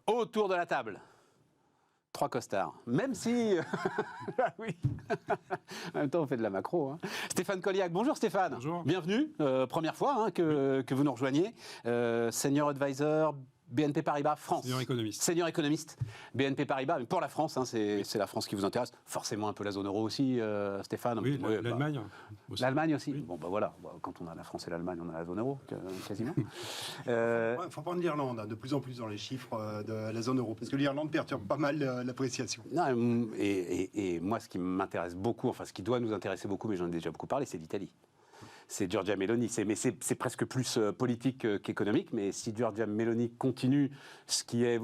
Autour de la table, 3 costards. Même si... ah oui. En même temps, on fait de la macro. Hein. Stéphane Colliac. Bonjour Stéphane. Bonjour. Bienvenue. Première fois que vous nous rejoignez. Senior Advisor, BNP Paribas France. Senior économiste. Senior économiste. BNP Paribas, mais pour la France, hein, c'est la France qui vous intéresse. Forcément un peu la zone euro aussi, Stéphane. Oui, l'Allemagne. Aussi. L'Allemagne aussi. Oui. Bon, bah voilà. Quand on a la France et l'Allemagne, on a la zone euro, quasiment. Il ne faut prendre l'Irlande, de plus en plus dans les chiffres de la zone euro, parce que l'Irlande perturbe pas mal l'appréciation. Et moi, ce qui m'intéresse beaucoup, enfin ce qui doit nous intéresser beaucoup, mais j'en ai déjà beaucoup parlé, c'est l'Italie. C'est Giorgia Meloni. Mais c'est presque plus politique qu'économique. Mais si Giorgia Meloni continue ce qui est...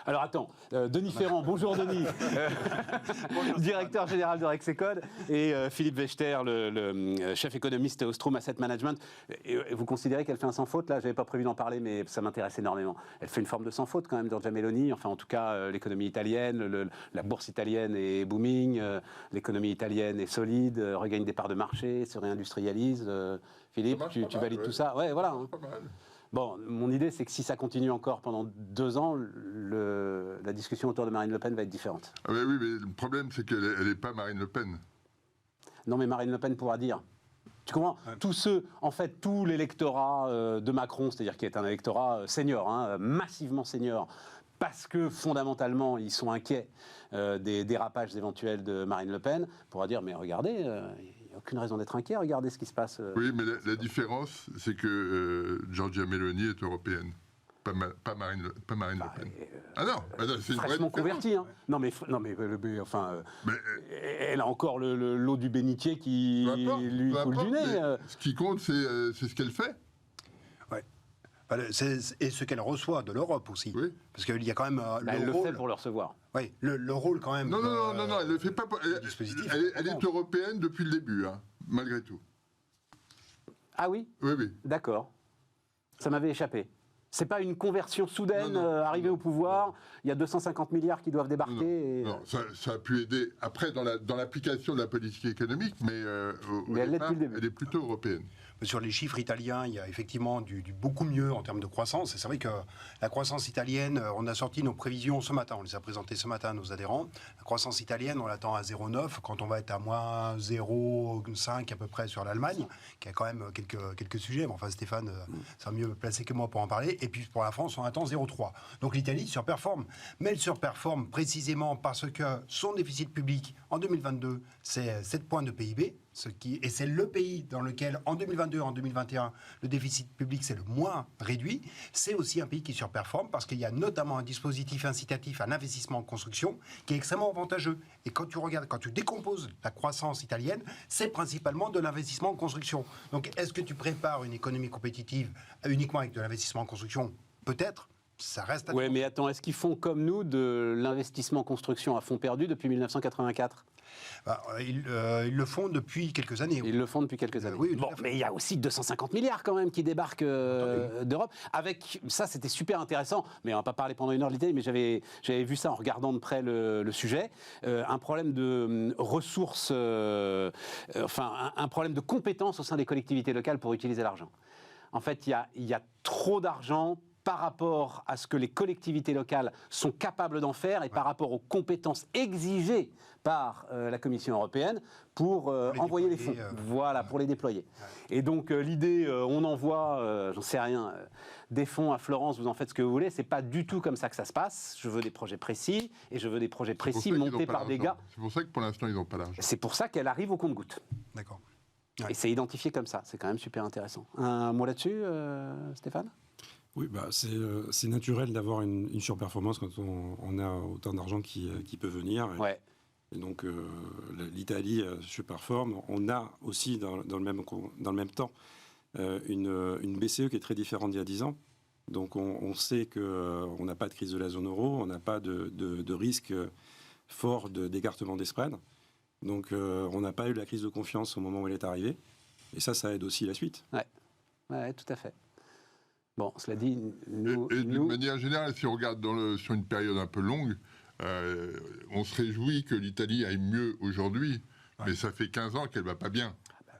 Alors attends, Denis Ferrand, bonjour Denis, directeur général de Rexecode, et Philippe Wechter, le chef économiste au Ostrom Asset Management. Et vous considérez qu'elle fait un sans faute? Là, je n'avais pas prévu d'en parler, mais ça m'intéresse énormément. Elle fait une forme de sans faute quand même, Giorgia Meloni. Enfin, en tout cas, l'économie italienne, la bourse italienne est booming, l'économie italienne est solide, regagne des parts de marché, se réindustrialise. Philippe, tu valides tout ça? Ouais, voilà. Hein. Pas mal. Bon, mon idée, c'est que si ça continue encore pendant 2 ans, la discussion autour de Marine Le Pen va être différente. Ah oui, mais le problème, c'est qu'elle n'est pas Marine Le Pen. Non, mais Marine Le Pen pourra dire. Tu comprends? Tout l'électorat de Macron, c'est-à-dire qui est un électorat senior, hein, massivement senior, parce que fondamentalement, ils sont inquiets des dérapages éventuels de Marine Le Pen, pourra dire, mais regardez, il n'y a aucune raison d'être inquiet, regardez ce qui se passe. Oui, mais la différence, c'est que Giorgia Meloni est européenne, pas Marine Le Pen. Ah non, c'est une vraie fraîchement différence. convertie, hein. Non mais elle a encore l'eau du bénitier qui lui coule du nez. Ce qui compte, c'est ce qu'elle fait. Et ce qu'elle reçoit de l'Europe aussi. Oui. Parce qu'il y a quand même Elle le fait pour le recevoir. Oui, le rôle quand même. Non, elle ne le fait pas. Elle est européenne depuis le début, hein, malgré tout. Ah oui? Oui. D'accord. Ça m'avait échappé. C'est pas une conversion soudaine, arrivée au pouvoir, il y a 250 milliards qui doivent débarquer. Non, ça a pu aider après dans l'application de la politique économique, mais elle l'est depuis le début. Elle est plutôt européenne. Sur les chiffres italiens, il y a effectivement du beaucoup mieux en termes de croissance. Et c'est vrai que la croissance italienne, on a sorti nos prévisions ce matin, on les a présentées ce matin à nos adhérents. La croissance italienne, on l'attend à 0,9, quand on va être à moins 0,5 à peu près sur l'Allemagne, qui a quand même quelques sujets. Mais enfin, Stéphane sera mieux placé que moi pour en parler. Et puis pour la France, on attend 0,3. Donc l'Italie surperforme. Mais elle surperforme précisément parce que son déficit public en 2022, c'est 7 points de PIB. Et c'est le pays dans lequel, en 2022 et en 2021, le déficit public c'est le moins réduit. C'est aussi un pays qui surperforme parce qu'il y a notamment un dispositif incitatif à l'investissement en construction qui est extrêmement avantageux. Et quand tu décomposes la croissance italienne, c'est principalement de l'investissement en construction. Donc, est-ce que tu prépares une économie compétitive uniquement avec de l'investissement en construction? Peut-être. Ça reste à... Oui, mais attends, est-ce qu'ils font comme nous de l'investissement en construction à fond perdu depuis 1984 ? Ils le font depuis quelques années. Ils le font depuis quelques années. Oui, bon, mais il y a aussi 250 milliards quand même qui débarquent d'Europe. Avec ça, c'était super intéressant. Mais on va pas parler pendant 1 heure de l'Italie, mais j'avais vu ça en regardant de près le sujet. Un problème de ressources, un problème de compétences au sein des collectivités locales pour utiliser l'argent. En fait, il y a trop d'argent par rapport à ce que les collectivités locales sont capables d'en faire et par rapport aux compétences exigées par la Commission européenne pour envoyer les fonds. Pour les déployer. Ouais. Et donc l'idée, on envoie, j'en sais rien, des fonds à Florence, vous en faites ce que vous voulez, c'est pas du tout comme ça que ça se passe. Je veux des projets précis, et je veux des projets précis montés par des gars. C'est pour ça que pour l'instant, ils n'ont pas l'argent. C'est pour ça qu'elle arrive au compte-gouttes. D'accord. Ouais. Et c'est identifié comme ça, c'est quand même super intéressant. Un mot là-dessus, Stéphane ? Oui, c'est naturel d'avoir une surperformance quand on a autant d'argent qui peut venir. Ouais. Et donc l'Italie surperforme. On a aussi dans le même temps une BCE qui est très différente d'il y a 10 ans. Donc on sait qu'on n'a pas de crise de la zone euro, on n'a pas de risque fort d'écartement des spreads. Donc on n'a pas eu la crise de confiance au moment où elle est arrivée. Et ça aide aussi la suite. Ouais, tout à fait. Bon, cela dit, d'une manière générale, si on regarde sur une période un peu longue, on se réjouit que l'Italie aille mieux aujourd'hui, mais ça fait 15 ans qu'elle ne va pas bien.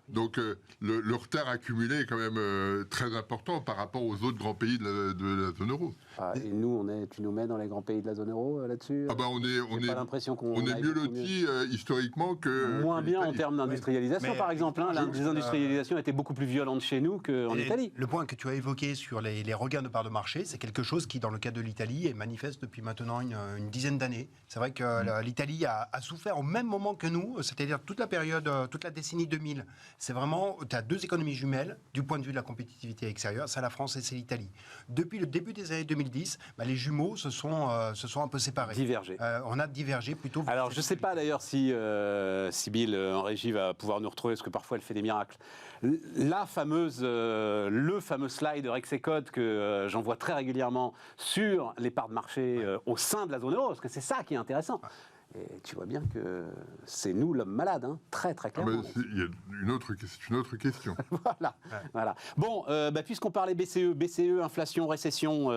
Donc le retard accumulé est quand même très important par rapport aux autres grands pays de la zone euro. Ah, et nous, tu nous mets dans les grands pays de la zone euro là-dessus? Ah bah on J'ai pas l'impression qu'on est aille mieux beaucoup lotis historiquement que moins bien en l'Italie. termes d'industrialisation, Mais par exemple. Hein, la désindustrialisation était beaucoup plus violente chez nous qu'en Et Italie. le point que tu as évoqué sur les regains de part de marché, c'est quelque chose qui, dans le cas de l'Italie, est manifeste depuis maintenant une dizaine d'années. C'est vrai que l'Italie a souffert au même moment que nous, c'est-à-dire toute la période, toute la décennie 2000. C'est vraiment, tu as deux économies jumelles du point de vue de la compétitivité extérieure, c'est la France et c'est l'Italie. Depuis le début des années 2010, les jumeaux se sont un peu séparés. Divergés. On a divergé plutôt. Alors, je ne sais pas d'ailleurs si Sybille en régie va pouvoir nous retrouver, parce que parfois elle fait des miracles. Le fameux slide Rexecode que j'envoie très régulièrement sur les parts de marché au sein de la zone euro, parce que c'est ça qui est intéressant. Et tu vois bien que c'est nous l'homme malade, hein, très très clairement. Il y a une autre question. Voilà. Bon, puisqu'on parlait BCE, inflation, récession,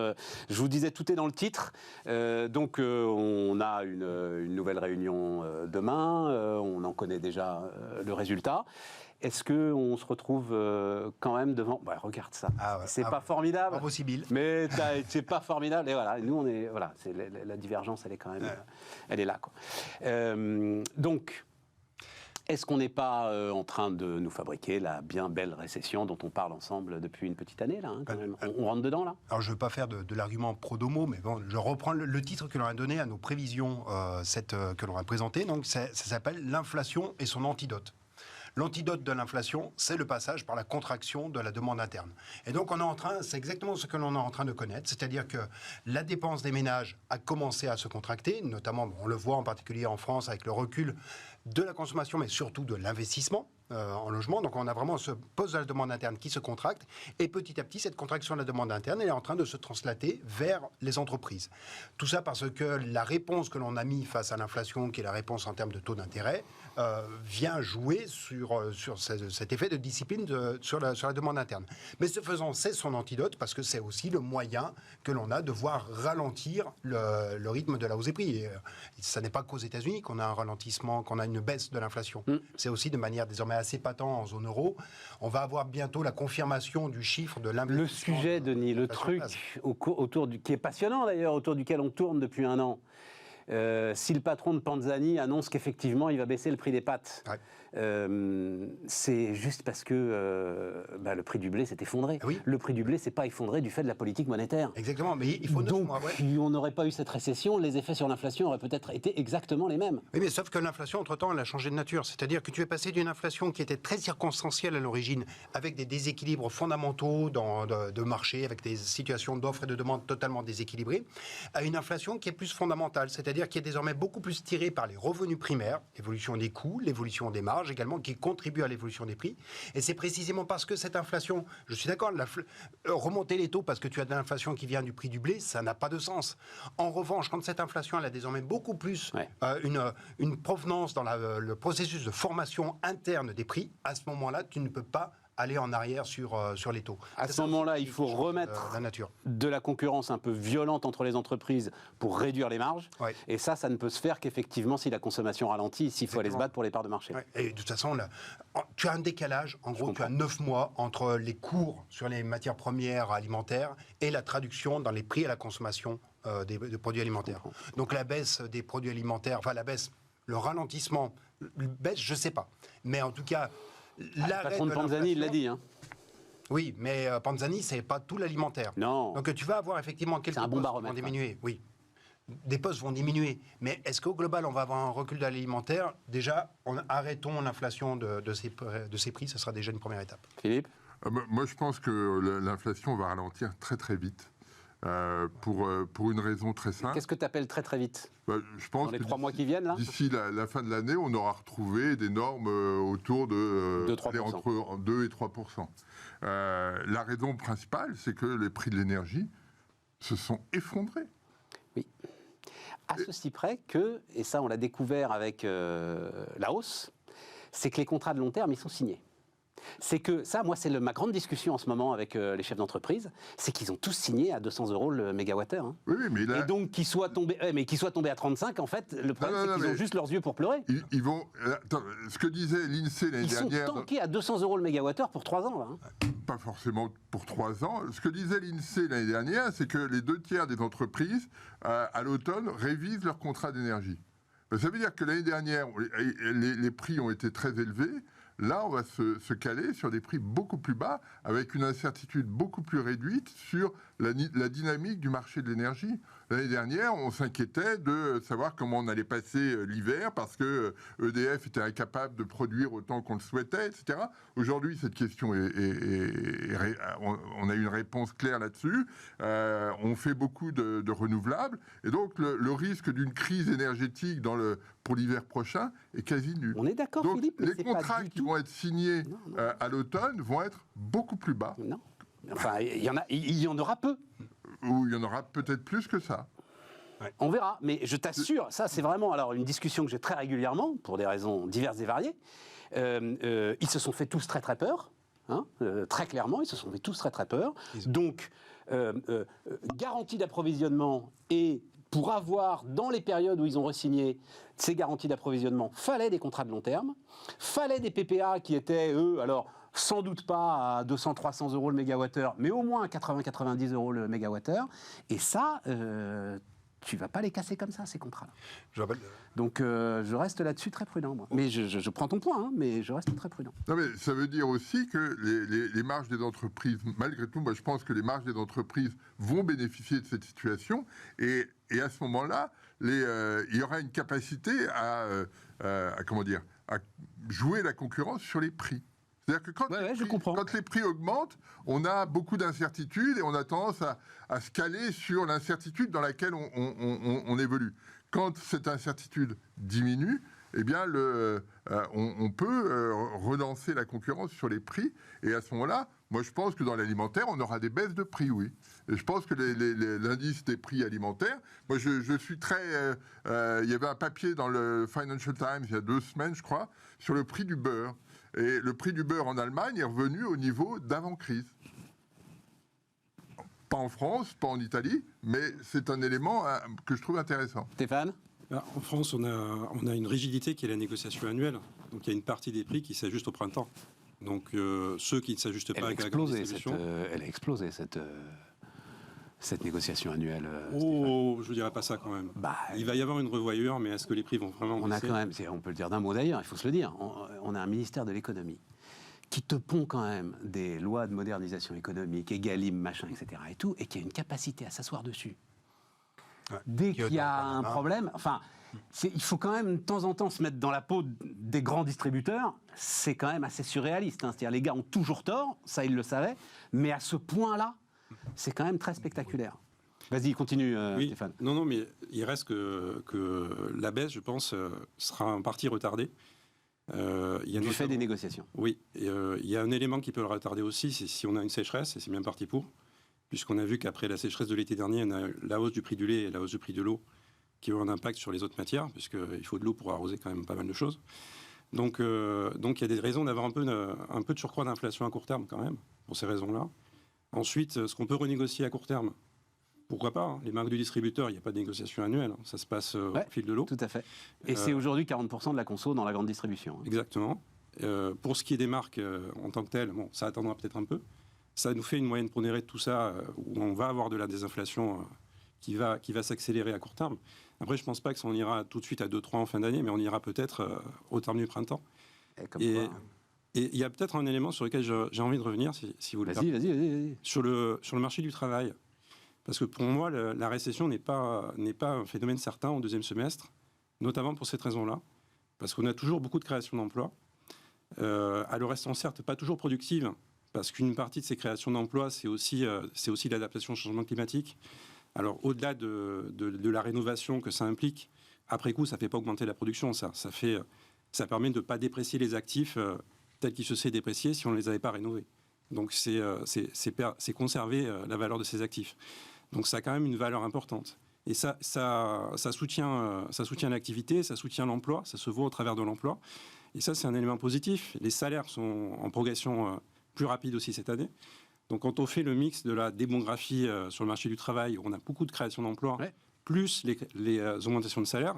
je vous disais tout est dans le titre. Donc on a une nouvelle réunion demain, on en connaît déjà le résultat. Est-ce qu'on se retrouve quand même devant... regarde ça, c'est pas formidable. Bravo Sybille. Mais c'est pas formidable. Et voilà, nous on est... Voilà, la divergence, elle est quand même... Elle est là, quoi. Donc... Est-ce qu'on n'est pas en train de nous fabriquer la bien belle récession dont on parle ensemble depuis une petite année, là, hein, quand même. On rentre dedans, là? Alors, je ne veux pas faire de l'argument pro-domo, mais bon, je reprends le titre que l'on a donné à nos prévisions que l'on a présentées. Donc, ça s'appelle « L'inflation et son antidote ». L'antidote de l'inflation, c'est le passage par la contraction de la demande interne. Et donc, c'est exactement ce que l'on est en train de connaître, c'est-à-dire que la dépense des ménages a commencé à se contracter, notamment, on le voit en particulier en France avec le recul de la consommation, mais surtout de l'investissement en logement. Donc, on a vraiment ce poste de la demande interne qui se contracte. Et petit à petit, cette contraction de la demande interne, elle est en train de se translater vers les entreprises. Tout ça parce que la réponse que l'on a mise face à l'inflation, qui est la réponse en termes de taux d'intérêt, vient jouer sur cet effet de discipline sur la demande interne. Mais ce faisant, c'est son antidote parce que c'est aussi le moyen que l'on a de voir ralentir le rythme de la hausse des prix. Et ça n'est pas qu'aux États-Unis qu'on a un ralentissement, qu'on a une baisse de l'inflation. C'est aussi de manière désormais assez patent en zone euro. On va avoir bientôt la confirmation du chiffre de l'investissement. Le sujet, Denis, le truc qui est passionnant d'ailleurs, autour duquel on tourne depuis un an. Si le patron de Panzani annonce qu'effectivement il va baisser le prix des pâtes, c'est juste parce que le prix du blé s'est effondré. Oui. Le prix du blé s'est pas effondré du fait de la politique monétaire. Exactement, mais il faut 9 Donc, mois. on n'aurait pas eu cette récession, les effets sur l'inflation auraient peut-être été exactement les mêmes. Oui, mais sauf que l'inflation, entre-temps, elle a changé de nature. C'est-à-dire que tu es passé d'une inflation qui était très circonstancielle à l'origine, avec des déséquilibres fondamentaux de marché, avec des situations d'offres et de demande totalement déséquilibrées, à une inflation qui est plus fondamentale, c'est-à-dire qui est désormais beaucoup plus tirée par les revenus primaires, l'évolution des coûts, l'évolution des marges également, qui contribuent à l'évolution des prix. Et c'est précisément parce que cette inflation, je suis d'accord, remonter les taux parce que tu as de l'inflation qui vient du prix du blé, ça n'a pas de sens. En revanche, quand cette inflation, elle a désormais beaucoup plus une provenance dans le processus de formation interne des prix, à ce moment-là, tu ne peux pas aller en arrière sur les taux. À ce moment-là, il faut remettre de la concurrence un peu violente entre les entreprises pour réduire les marges. Ouais. Et ça ne peut se faire qu'effectivement si la consommation ralentit, s'il faut aller se battre pour les parts de marché. Ouais. Et de toute façon, tu as un décalage, en gros, tu as 9 mois entre les cours sur les matières premières alimentaires et la traduction dans les prix à la consommation des produits alimentaires. Donc la baisse des produits alimentaires, le ralentissement, baisse, je ne sais pas. Mais en tout cas... Le patron de Panzani, il l'a dit. Hein. Oui, mais Panzani, c'est pas tout l'alimentaire. Non. Donc tu vas avoir effectivement quelques postes qui vont diminuer. Oui, des postes vont diminuer. Mais est-ce qu'au global, on va avoir un recul de l'alimentaire? Déjà, arrêtons l'inflation de ces prix, ce sera déjà une première étape. Philippe? Moi, je pense que l'inflation va ralentir très très vite. Pour une raison très simple. Qu'est-ce que tu appelles très très vite? Je pense dans les 3 mois qui viennent, là? D'ici la fin de l'année, on aura retrouvé des normes autour de entre 2 et 3%. La raison principale, c'est que les prix de l'énergie se sont effondrés. Oui. À ceci près que, et ça on l'a découvert avec la hausse, c'est que les contrats de long terme, ils sont signés. c'est que ça, moi, c'est ma grande discussion en ce moment avec les chefs d'entreprise, c'est qu'ils ont tous signé à 200 € le mégawattheure. Hein. Oui, mais là... Et donc, qu'ils soient tombés à 35, en fait, le problème, c'est qu'ils ont juste leurs yeux pour pleurer. Ils vont... Attends, ce que disait l'INSEE l'année dernière... Ils sont tankés à 200 € le mégawattheure pour 3 ans, là. Hein. Pas forcément pour 3 ans. Ce que disait l'INSEE l'année dernière, c'est que les 2/3 des entreprises, à l'automne, révisent leur contrat d'énergie. Ça veut dire que l'année dernière, les prix ont été très élevés. Là, on va se caler sur des prix beaucoup plus bas, avec une incertitude beaucoup plus réduite sur la dynamique du marché de l'énergie. L'année dernière, on s'inquiétait de savoir comment on allait passer l'hiver, parce que EDF était incapable de produire autant qu'on le souhaitait, etc. Aujourd'hui, cette question on a une réponse claire là-dessus. On fait beaucoup de renouvelables. Et donc, le risque d'une crise énergétique pour l'hiver prochain est quasi nul. On est d'accord, donc, Philippe, mais les contrats qui vont être signés à l'automne vont être beaucoup plus bas. Non. Enfin, il y en aura peu. Ou il y en aura peut-être plus que ça. Ouais. On verra, mais je t'assure, ça c'est vraiment alors une discussion que j'ai très régulièrement, pour des raisons diverses et variées. Ils se sont fait tous très très peur, hein, très clairement, ils se sont fait tous très très peur. Donc, garantie d'approvisionnement, et pour avoir, dans les périodes où ils ont re-signé ces garanties d'approvisionnement, fallait des contrats de long terme, fallait des PPA qui étaient, eux, alors sans doute pas à 200-300 € le mégawattheure, mais au moins à 80-90 € le mégawattheure. Et ça, tu vas pas les casser comme ça, ces contrats-là. Donc, je reste là-dessus très prudent, moi. Mais je prends ton point, hein, mais je reste très prudent. Non, mais ça veut dire aussi que les marges des entreprises, malgré tout, moi je pense que les marges des entreprises vont bénéficier de cette situation. Et à ce moment-là, il y aura une capacité à jouer la concurrence sur les prix. C'est-à-dire que quand les prix augmentent, on a beaucoup d'incertitudes et on a tendance à se caler sur l'incertitude dans laquelle on évolue. Quand cette incertitude diminue, eh bien, on peut relancer la concurrence sur les prix. Et à ce moment-là, moi, je pense que dans l'alimentaire, on aura des baisses de prix, oui. Et je pense que l'indice des prix alimentaires, moi, je suis très... il y avait un papier dans le Financial Times il y a 2 semaines, je crois, sur le prix du beurre. Et le prix du beurre en Allemagne est revenu au niveau d'avant-crise. Pas en France, pas en Italie, mais c'est un élément que je trouve intéressant. Stéphane ? En France, on a une rigidité qui est la négociation annuelle. Donc il y a une partie des prix qui s'ajuste au printemps. Donc ceux qui ne s'ajustent pas avec la grande distribution... Elle a explosé, cette négociation annuelle. Je ne dirais pas ça quand même. Il va y avoir une revoyure, mais est-ce que les prix vont vraiment baisser ? On a quand même, on peut le dire d'un mot d'ailleurs, il faut se le dire, on a un ministère de l'économie qui te pond quand même des lois de modernisation économique, Egalim, machin, etc. et tout, et qui a une capacité à s'asseoir dessus. Ouais. Dès qu'il y a un problème, enfin, il faut quand même de temps en temps se mettre dans la peau des grands distributeurs, c'est quand même assez surréaliste. Hein. C'est-à-dire les gars ont toujours tort, ça ils le savaient, mais à ce point-là, c'est quand même très spectaculaire. Vas-y, continue, Stéphane. Non, mais il reste que la baisse, je pense, sera en partie retardée. Du fait des négociations. Oui, il y a un élément qui peut le retarder aussi, c'est si on a une sécheresse, et c'est bien parti pour, puisqu'on a vu qu'après la sécheresse de l'été dernier, on a la hausse du prix du lait et la hausse du prix de l'eau qui ont un impact sur les autres matières, puisqu'il faut de l'eau pour arroser quand même pas mal de choses. Donc il y a des raisons d'avoir un peu de surcroît d'inflation à court terme quand même, pour ces raisons-là. Ensuite, ce qu'on peut renégocier à court terme, pourquoi pas, hein. Les marques du distributeur, il n'y a pas de négociation annuelle, hein. Ça se passe au fil de l'eau. Tout à fait. Et c'est aujourd'hui 40% de la conso dans la grande distribution. Hein. Exactement. Pour ce qui est des marques en tant que telles, ça attendra peut-être un peu. Ça nous fait une moyenne pondérée de tout ça, où on va avoir de la désinflation qui va s'accélérer à court terme. Après, je ne pense pas que ça on ira tout de suite à 2-3 en fin d'année, mais on ira peut-être au terme du printemps. Et il y a peut-être un élément sur lequel j'ai envie de revenir, si vous le permettez. Vas-y. Sur le marché du travail. Parce que pour moi, la récession n'est pas un phénomène certain en deuxième semestre, notamment pour cette raison-là. Parce qu'on a toujours beaucoup de création d'emplois. Elle restant certes pas toujours productive, parce qu'une partie de ces créations d'emplois, c'est aussi l'adaptation au changement climatique. Alors, au-delà de la rénovation que ça implique, après coup, ça ne fait pas augmenter la production. Ça permet de ne pas déprécier les actifs tels qu'ils se seraient dépréciés si on ne les avait pas rénovés. Donc, c'est conserver la valeur de ces actifs. Donc, ça a quand même une valeur importante. Et ça soutient l'activité, ça soutient l'emploi, ça se voit au travers de l'emploi. Et ça, c'est un élément positif. Les salaires sont en progression plus rapide aussi cette année. Donc, quand on fait le mix de la démographie sur le marché du travail, où on a beaucoup de création d'emplois, plus les augmentations de salaire,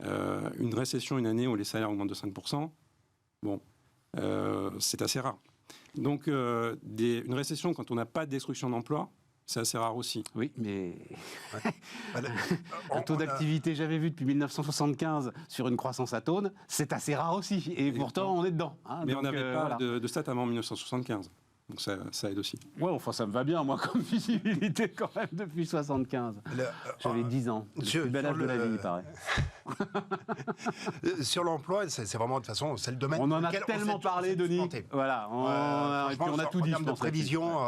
une récession, une année où les salaires augmentent de 5%, bon, c'est assez rare. Donc, une récession, quand on n'a pas de destruction d'emplois, c'est assez rare aussi. Oui, mais un taux d'activité jamais vu depuis 1975 sur une croissance atone, c'est assez rare aussi. Et pourtant, on est dedans. Hein, mais donc, on n'avait pas voilà. de stats avant 1975. Donc ça aide aussi. Ouais, enfin ça me va bien, moi, comme visibilité quand même depuis 75. J'avais 10 ans. C'est le plus bel âge de la vie, il paraît. Sur l'emploi, c'est vraiment, de toute façon, c'est le domaine... On en a tellement parlé, Denis. Voilà, et puis on a tout dit, je pense. De prévision,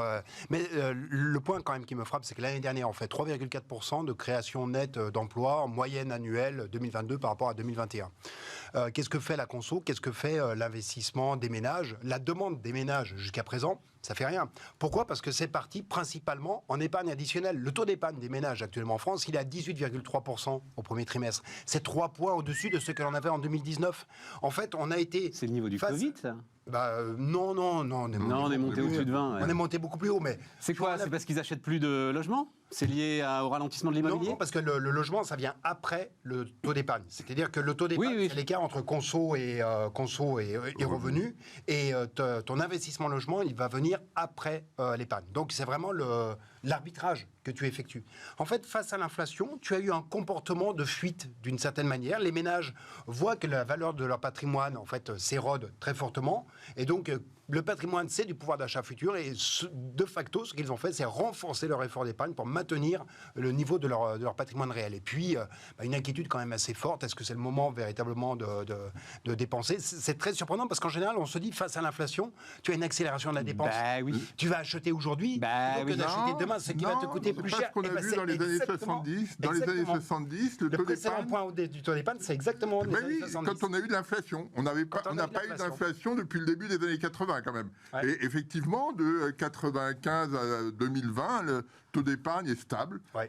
mais le point quand même qui me frappe, c'est que l'année dernière, on fait 3,4% de création nette d'emplois en moyenne annuelle 2022 par rapport à 2021. Qu'est-ce que fait la conso? Qu'est-ce que fait l'investissement des ménages? La demande des ménages jusqu'à présent, ça fait rien. Pourquoi? Parce que c'est parti principalement en épargne additionnelle. Le taux d'épargne des ménages actuellement en France, il est à 18,3% au premier trimestre. C'est 3 points au-dessus de ce que l'on avait en 2019. En fait, on a été... C'est le niveau du Covid, ça? Non, on est monté au-dessus de 20. On est monté beaucoup plus haut, mais... C'est quoi? C'est parce qu'ils achètent plus de logements? C'est lié au ralentissement de l'immobilier? Non, parce que le logement, ça vient après le taux d'épargne. C'est-à-dire que le taux d'épargne, c'est l'écart entre conso et revenus. Et ton investissement logement, il va venir après l'épargne. Donc, c'est vraiment l'arbitrage que tu effectues. En fait, face à l'inflation, tu as eu un comportement de fuite d'une certaine manière. Les ménages voient que la valeur de leur patrimoine, en fait, s'érode très fortement. Et donc, le patrimoine, c'est du pouvoir d'achat futur. Et de facto, ce qu'ils ont fait, c'est renforcer leur effort d'épargne pour maintenir le niveau de leur patrimoine réel. Et puis, une inquiétude quand même assez forte. Est-ce que c'est le moment véritablement de dépenser? C'est très surprenant parce qu'en général, on se dit, face à l'inflation, tu as une accélération de la dépense. Tu vas acheter aujourd'hui plutôt que d'acheter demain, ce qui va te coûter plus cher. C'est pas ce qu'on a vu dans les années 70. Dans les années 70, le taux d'épargne... point du taux d'épargne, c'est exactement les années 70. Quand on a eu de l'inflation. On n'a pas eu d'inflation depuis le début des années 80 quand même. Ouais. Et effectivement, de 95 à 2020, le taux d'épargne est stable. Ouais.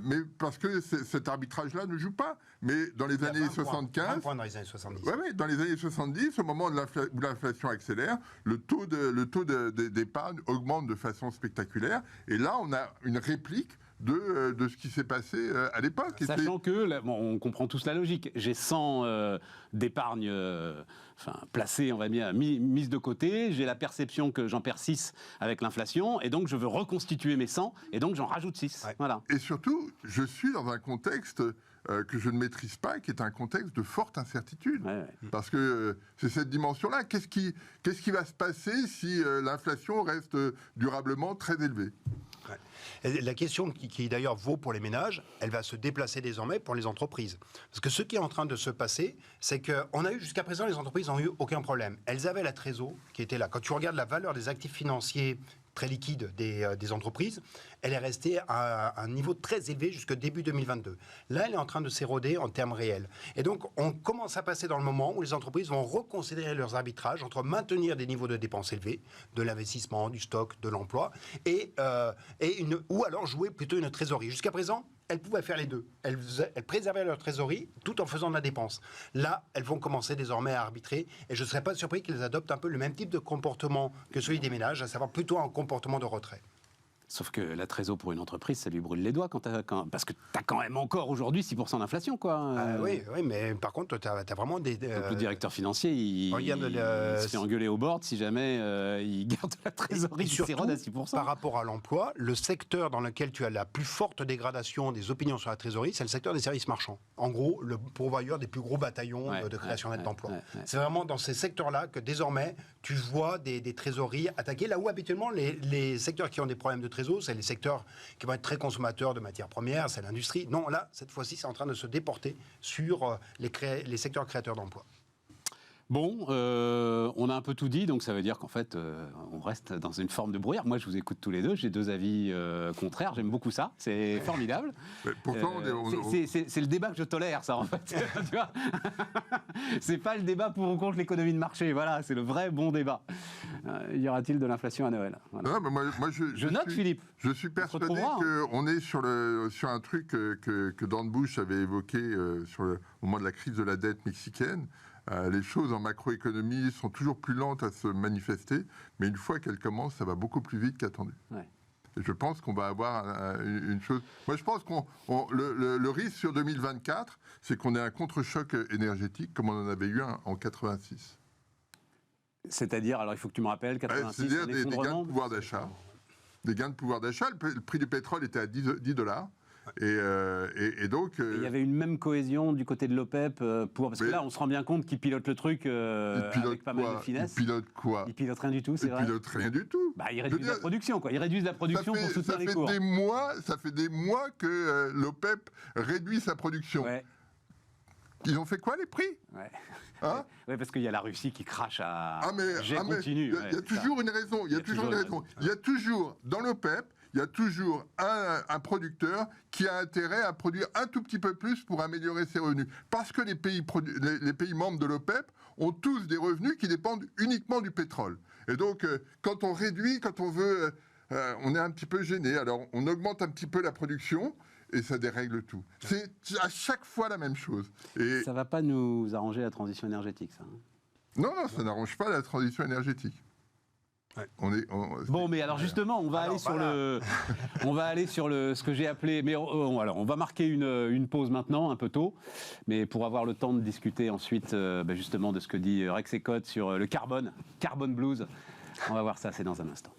Mais parce que cet arbitrage-là ne joue pas. Mais dans les années 75... 20 points dans les années 70. Oui, dans les années 70, au moment où l'inflation accélère, le taux d'épargne augmente de façon spectaculaire. Et là, on a une réplique de ce qui s'est passé à l'époque. Sachant que, on comprend tous la logique, j'ai 100 d'épargne placée, on va dire, mise de côté, j'ai la perception que j'en perds 6 avec l'inflation, et donc je veux reconstituer mes 100, et donc j'en rajoute 6. Ouais. Voilà. Et surtout, je suis dans un contexte que je ne maîtrise pas, qui est un contexte de forte incertitude. Ouais. Parce que c'est cette dimension-là. Qu'est-ce qui va se passer si l'inflation reste durablement très élevée ? Et la question qui d'ailleurs vaut pour les ménages, elle va se déplacer désormais pour les entreprises. Parce que ce qui est en train de se passer, c'est qu'on a eu jusqu'à présent, les entreprises n'ont eu aucun problème. Elles avaient la trésor qui était là. Quand tu regardes la valeur des actifs financiers très liquide des entreprises, elle est restée à un niveau très élevé jusqu'au début 2022. Là, elle est en train de s'éroder en termes réels. Et donc, on commence à passer dans le moment où les entreprises vont reconsidérer leurs arbitrages entre maintenir des niveaux de dépenses élevés, de l'investissement, du stock, de l'emploi, ou alors jouer plutôt une trésorerie. Jusqu'à présent, elles pouvaient faire les deux. Elles préservaient leur trésorerie tout en faisant de la dépense. Là, elles vont commencer désormais à arbitrer et je ne serais pas surpris qu'elles adoptent un peu le même type de comportement que celui des ménages, à savoir plutôt un comportement de retrait. Sauf que la trésor pour une entreprise, ça lui brûle les doigts parce que tu as quand même encore aujourd'hui 6% d'inflation, quoi. Oui, mais par contre, tu as vraiment des... Le directeur financier, il se fait engueuler au board si jamais il garde la trésorerie qui s'érode à 6%. Par rapport à l'emploi, le secteur dans lequel tu as la plus forte dégradation des opinions sur la trésorerie, c'est le secteur des services marchands. En gros, le pourvoyeur des plus gros bataillons de création nette d'emplois. C'est vraiment dans ces secteurs-là que désormais, tu vois des trésoreries attaquées, là où habituellement, les secteurs qui ont des problèmes de trésorerie, c'est les secteurs qui vont être très consommateurs de matières premières, c'est l'industrie. Non, là, cette fois-ci, c'est en train de se déporter sur les secteurs créateurs d'emplois. Bon, on a un peu tout dit, donc ça veut dire qu'en fait, on reste dans une forme de brouillard. Moi, je vous écoute tous les deux, j'ai deux avis contraires, j'aime beaucoup ça, c'est formidable. Pourtant, c'est le débat que je tolère, ça, en fait. Tu vois, c'est pas le débat pour ou contre l'économie de marché, voilà, c'est le vrai bon débat. Y aura-t-il de l'inflation à Noël? Voilà. Non, mais moi, je note, Philippe. Je suis persuadé qu'on est sur un truc que Dan Bush avait évoqué au moment de la crise de la dette mexicaine. Les choses en macroéconomie sont toujours plus lentes à se manifester, mais une fois qu'elles commencent, ça va beaucoup plus vite qu'attendu. Ouais. Et je pense qu'on va avoir une chose... Moi, je pense que le risque sur 2024, c'est qu'on ait un contre-choc énergétique comme on en avait eu un en 86. C'est-à-dire, alors il faut que tu me rappelles, 86, C'est-à-dire un des gains effondrement de pouvoir d'achat. Des gains de pouvoir d'achat. Le prix du pétrole était à 10 $. Et donc... Il y avait une même cohésion du côté de l'OPEP parce que là, on se rend bien compte qu'ils pilotent le truc avec pas mal de finesse. Ils pilotent quoi? Ils pilotent rien du tout, c'est vrai. Ils pilotent rien du tout. Bah, ils réduisent la production, quoi. Ils réduisent la production pour soutenir les cours. Ça fait des mois que l'OPEP réduit sa production. Ouais. Ils ont fait quoi, les prix? Ouais. Hein? Ouais, parce qu'il y a la Russie qui crache à... continue. Il y a toujours une raison. Il y a toujours une raison. Il y a toujours, dans l'OPEP, il y a toujours un producteur qui a intérêt à produire un tout petit peu plus pour améliorer ses revenus. Parce que les pays membres de l'OPEP ont tous des revenus qui dépendent uniquement du pétrole. Et donc, quand on réduit, quand on veut... on est un petit peu gêné. Alors, on augmente un petit peu la production et ça dérègle tout. C'est à chaque fois la même chose. Et ça ne va pas nous arranger la transition énergétique, ça. Non, ça n'arrange pas la transition énergétique. Ouais. Bon, mais alors justement, on va aller sur ce que j'ai appelé. Mais alors, on va marquer une pause maintenant, un peu tôt, mais pour avoir le temps de discuter ensuite, justement, de ce que dit Rex et Code sur le carbone blues. On va voir ça, c'est dans un instant.